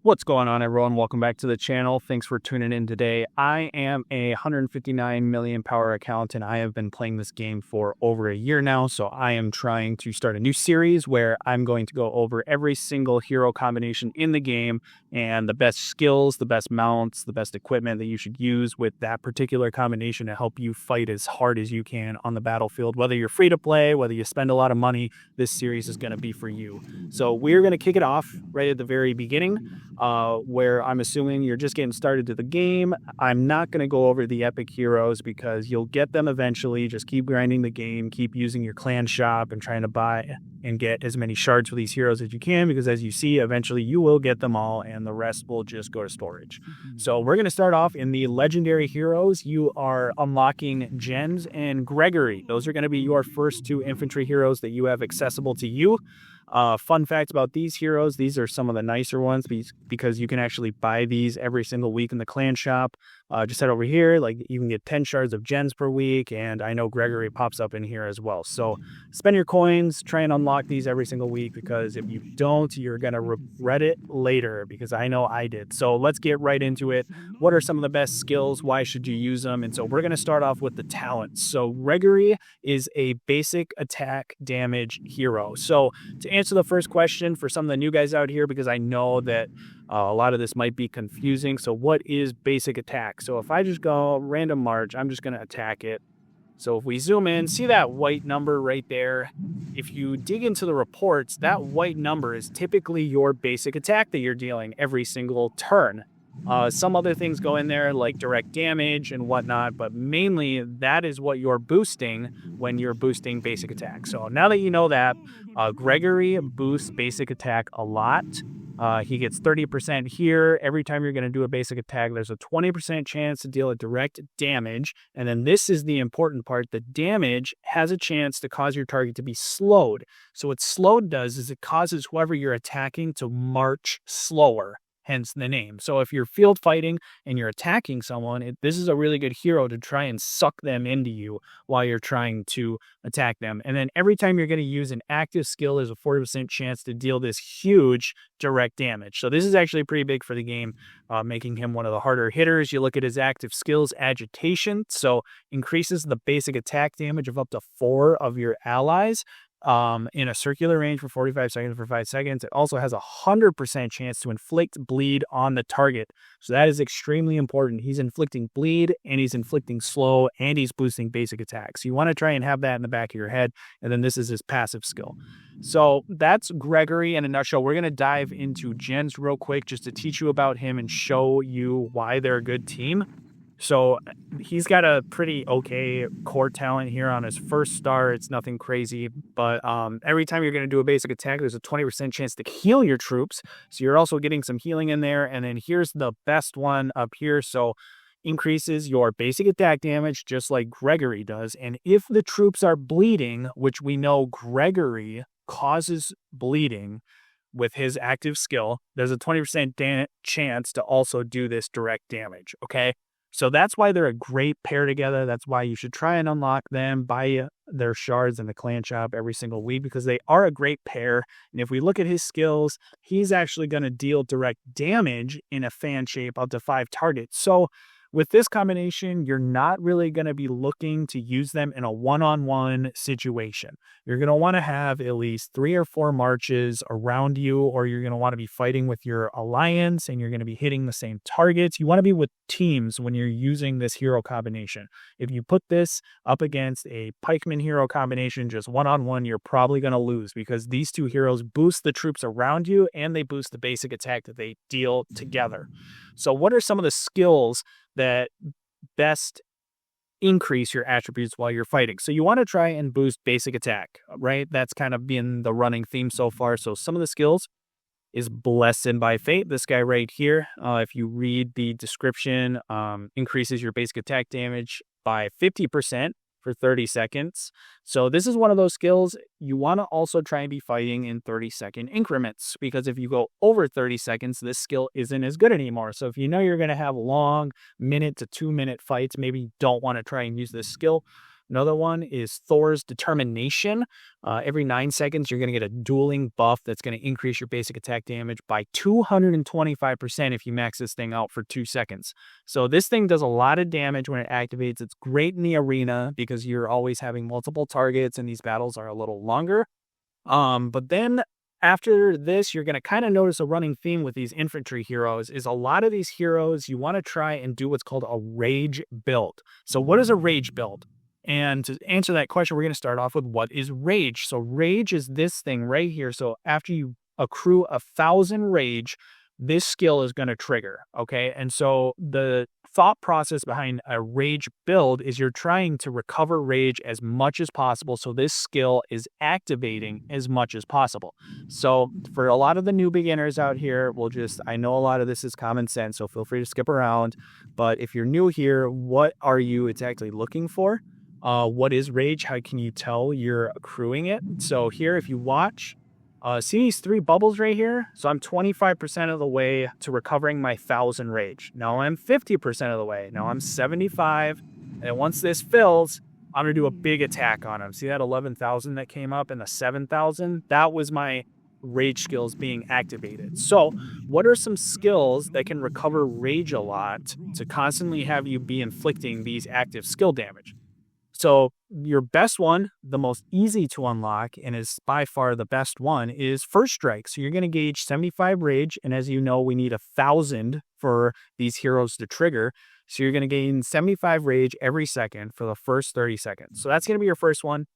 What's going on, everyone? Welcome back to the channel. Thanks for tuning in today. I am a 159 million power account, and I have been playing this game for over a year now. So I am trying to start a new series where I'm going to go over every single hero combination in the game and the best skills, the best mounts, the best equipment that you should use with that particular combination to help you fight as hard as you can on the battlefield. Whether you're free to play, whether you spend a lot of money, this series is going to be for you. So we're going to kick it off right at the very beginning. Where I'm assuming you're just getting started to the game. I'm not going to go over the epic heroes because you'll get them eventually. Just keep grinding the game, keep using your clan shop and trying to buy and get as many shards for these heroes as you can, because as you see, eventually you will get them all and the rest will just go to storage. So we're going to start off in the legendary heroes. You are unlocking Jens and Gregory. Those are going to be your first two infantry heroes that you have accessible to you. Fun fact about these heroes, these are some of the nicer ones because you can actually buy these every single week in the clan shop. Just head over here, like you can get 10 shards of gens per week, and I know Gregory pops up in here as well. So spend your coins, try and unlock these every single week, because if you don't, you're going to regret it later, because I know I did. So let's get right into it. What are some of the best skills? Why should you use them? And so we're going to start off with the talents. So Gregory is a basic attack damage hero. So to answer the first question for some of the new guys out here, because I know that a lot of this might be confusing. So what is basic attack? So if I just go random march, I'm just going to attack it. So if we zoom in, see that white number right there? If you dig into the reports, that white number is typically your basic attack that you're dealing every single turn. Some other things go in there like direct damage and whatnot, but mainly that is what you're boosting when you're boosting basic attack. So now that you know that, Gregory boosts basic attack a lot. He gets 30% here. Every time you're going to do a basic attack, there's a 20% chance to deal a direct damage. And then this is the important part. The damage has a chance to cause your target to be slowed. So what slowed does is it causes whoever you're attacking to march slower. Hence the name. So if you're field fighting and you're attacking someone, this is a really good hero to try and suck them into you while you're trying to attack them. And then every time you're going to use an active skill, there's a 40% chance to deal this huge direct damage. So this is actually pretty big for the game, making him one of the harder hitters. You look at his active skills, agitation. So increases the basic attack damage of up to 4 of your allies. In a circular range for 45 seconds for 5 seconds. It also has a 100% chance to inflict bleed on the target. So that is extremely important. He's inflicting bleed, and he's inflicting slow, and he's boosting basic attacks. So you want to try and have that in the back of your head. And then this is his passive skill. So that's Gregory in a nutshell. We're going to dive into Jens real quick just to teach you about him and show you why they're a good team. So he's got a pretty okay core talent here on his first star. It's nothing crazy, but every time you're going to do a basic attack, there's a 20% chance to heal your troops. So you're also getting some healing in there. And then here's the best one up here. So increases your basic attack damage just like Gregory does. And if the troops are bleeding, which we know Gregory causes bleeding with his active skill, there's a 20% chance to also do this direct damage, okay? So that's why they're a great pair together. That's why you should try and unlock them, buy their shards in the clan shop every single week, because they are a great pair. And if we look at his skills, he's actually going to deal direct damage in a fan shape up to 5 targets. So with this combination, you're not really going to be looking to use them in a one-on-one situation. You're going to want to have at least 3 or 4 marches around you, or you're going to want to be fighting with your alliance and you're going to be hitting the same targets. You want to be with teams when you're using this hero combination. If you put this up against a pikeman hero combination, just one-on-one, you're probably going to lose, because these two heroes boost the troops around you and they boost the basic attack that they deal together. So what are some of the skills that best increase your attributes while you're fighting? So you want to try and boost basic attack, right? That's kind of been the running theme so far. So some of the skills is Blessed by Fate. This guy right here, if you read the description, increases your basic attack damage by 50% for 30 seconds. So this is one of those skills you want to also try and be fighting in 30-second increments, because if you go over 30 seconds, this skill isn't as good anymore. So if you know you're going to have long minute to 2 minute fights, maybe you don't want to try and use this skill. Another one is Thor's Determination. Every 9 seconds, you're going to get a dueling buff that's going to increase your basic attack damage by 225% if you max this thing out for 2 seconds. So this thing does a lot of damage when it activates. It's great in the arena because you're always having multiple targets and these battles are a little longer. But then after this, you're going to kind of notice a running theme with these infantry heroes is a lot of these heroes, you want to try and do what's called a rage build. So what is a rage build? And to answer that question, we're going to start off with what is rage. So rage is this thing right here. So after you accrue 1,000 rage, this skill is going to trigger. Okay. And so the thought process behind a rage build is you're trying to recover rage as much as possible. So this skill is activating as much as possible. So for a lot of the new beginners out here, I know a lot of this is common sense, so feel free to skip around. But if you're new here, what are you exactly looking for? What is rage? How can you tell you're accruing it? So here, if you watch, see these 3 bubbles right here? So I'm 25% of the way to recovering my 1,000 rage. Now I'm 50% of the way. Now I'm 75. And once this fills, I'm going to do a big attack on him. See that 11,000 that came up and the 7,000? That was my rage skills being activated. So what are some skills that can recover rage a lot to constantly have you be inflicting these active skill damage? So your best one, the most easy to unlock, and is by far the best one, is First Strike. So you're going to gauge 75 rage, and as you know, we need 1,000 for these heroes to trigger. So you're going to gain 75 rage every second for the first 30 seconds. So that's going to be your first one.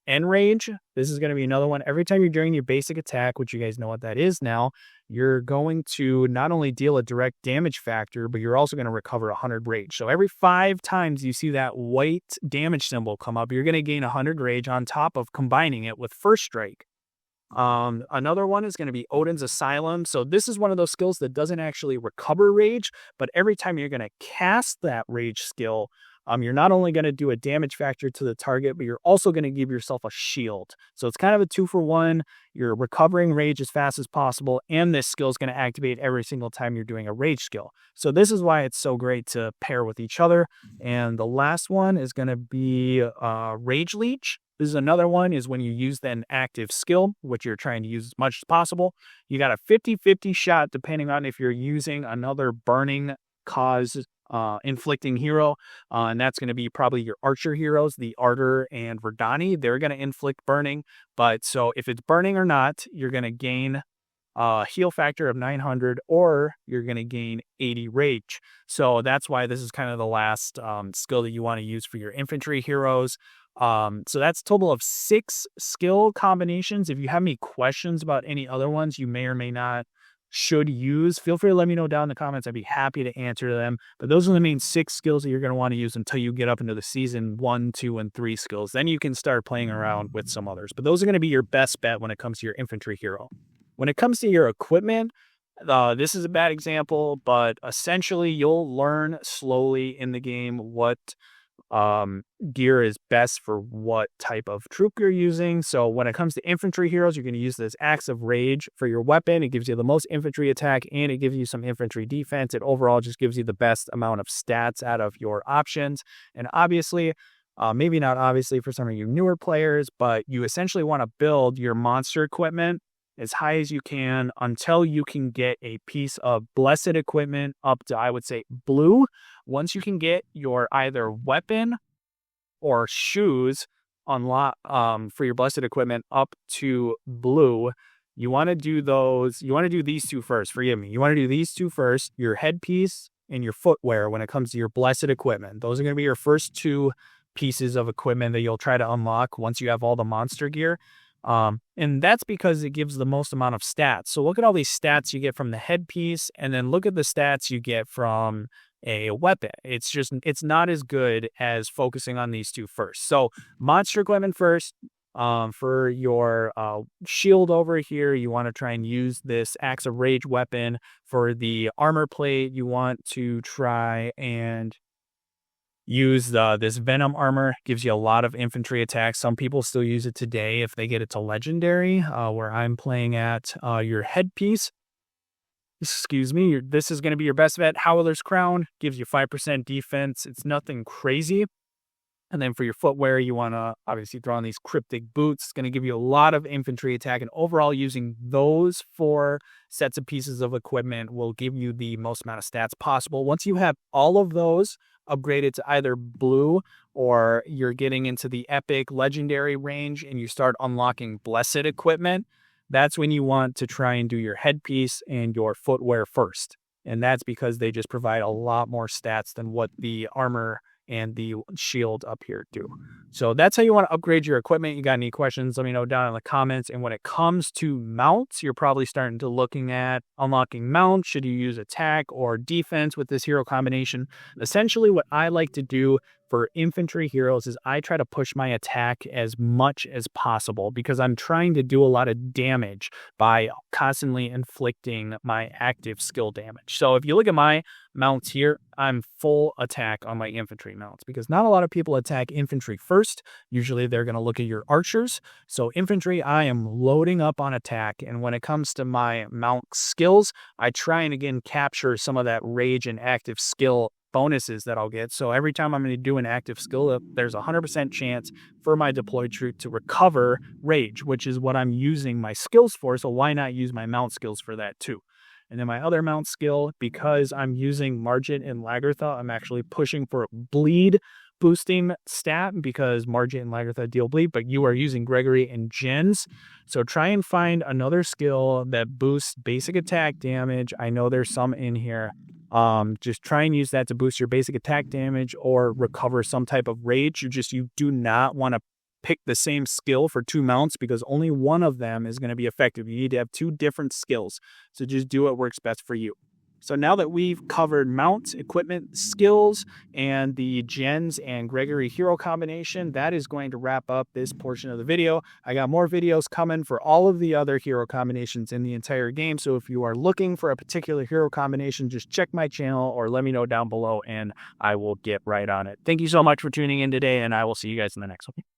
Enrage, this is going to be another one. Every time you're doing your basic attack, which you guys know what that is now, you're going to not only deal a direct damage factor, but you're also going to recover 100 rage. So every 5 times you see that white damage symbol come up, you're going to gain 100 rage on top of combining it with First Strike. Another one is going to be Odin's Asylum. So this is one of those skills that doesn't actually recover rage, but every time you're going to cast that rage skill, you're not only going to do a damage factor to the target, but you're also going to give yourself a shield. So it's kind of a 2-for-1. You're recovering rage as fast as possible, and this skill is going to activate every single time you're doing a rage skill. So this is why it's so great to pair with each other. And the last one is going to be Rage Leech. This is another one, is when you use an active skill, which you're trying to use as much as possible. You got a 50-50 shot, depending on if you're using another burning cause inflicting hero, and that's going to be probably your archer heroes, the Ardor and Verdani. They're going to inflict burning, but so if it's burning or not, you're going to gain a heal factor of 900, or you're going to gain 80 rage. So that's why this is kind of the last skill that you want to use for your infantry heroes. So that's a total of 6 skill combinations. If you have any questions about any other ones you may or may not should use, feel free to let me know down in the comments. I'd be happy to answer them. But those are the main 6 skills that you're going to want to use until you get up into the season 1, 2, and 3 skills. Then you can start playing around with some others. But those are going to be your best bet when it comes to your infantry hero. When it comes to your equipment, this is a bad example, but essentially you'll learn slowly in the game what gear is best for what type of troop you're using. So when it comes to infantry heroes, you're going to use this Axe of Rage for your weapon. It gives you the most infantry attack, and it gives you some infantry defense. It overall just gives you the best amount of stats out of your options. And obviously, maybe not obviously for some of you newer players, but you essentially want to build your monster equipment as high as you can until you can get a piece of blessed equipment up to, I would say, blue. Once you can get your either weapon or shoes unlock for your blessed equipment up to blue, you want to do those. You want to do these 2 first. Forgive me. You want to do these 2 first. Your headpiece and your footwear when it comes to your blessed equipment. Those are going to be your first 2 pieces of equipment that you'll try to unlock once you have all the monster gear. And that's because it gives the most amount of stats. So look at all these stats you get from the headpiece, and then look at the stats you get from a weapon. It's not as good as focusing on these 2 first. So monster equipment first. For your shield over here, you want to try and use this Axe of Rage weapon. For the armor plate, you want to try and use this Venom armor. Gives you a lot of infantry attacks. Some people still use it today if they get it to legendary, where I'm playing at your headpiece. Excuse me, this is going to be your best bet. Howler's Crown gives you 5% defense. It's nothing crazy. And then for your footwear, you want to obviously throw on these cryptic boots. It's going to give you a lot of infantry attack. And overall, using those 4 sets of pieces of equipment will give you the most amount of stats possible. Once you have all of those upgraded to either blue, or you're getting into the epic legendary range and you start unlocking blessed equipment, that's when you want to try and do your headpiece and your footwear first. And that's because they just provide a lot more stats than what the armor and the shield up here do. So that's how you want to upgrade your equipment. You got any questions, let me know down in the comments. And when it comes to mounts, you're probably starting to looking at unlocking mounts. Should you use attack or defense with this hero combination? Essentially, what I like to do for infantry heroes is I try to push my attack as much as possible because I'm trying to do a lot of damage by constantly inflicting my active skill damage. So if you look at my mounts here, I'm full attack on my infantry mounts because not a lot of people attack infantry first. Usually they're going to look at your archers. So infantry, I am loading up on attack. And when it comes to my mount skills, I try and again capture some of that rage and active skill bonuses that I'll get. So every time I'm going to do an active skill, there's a 100% chance for my deployed troop to recover rage, which is what I'm using my skills for. So why not use my mount skills for that too? And then my other mount skill, because I'm using Margit and Lagertha, I'm actually pushing for bleed boosting stat because Margit and Lagertha deal bleed, but you are using Gregory and Jens. So try and find another skill that boosts basic attack damage. I know there's some in here. Just try and use that to boost your basic attack damage or recover some type of rage. You do not want to pick the same skill for 2 mounts because only one of them is going to be effective. You need to have 2 different skills. So just do what works best for you. So now that we've covered mounts, equipment, skills, and the Jens and Gregory hero combination, that is going to wrap up this portion of the video. I got more videos coming for all of the other hero combinations in the entire game. So if you are looking for a particular hero combination, just check my channel or let me know down below and I will get right on it. Thank you so much for tuning in today, and I will see you guys in the next one.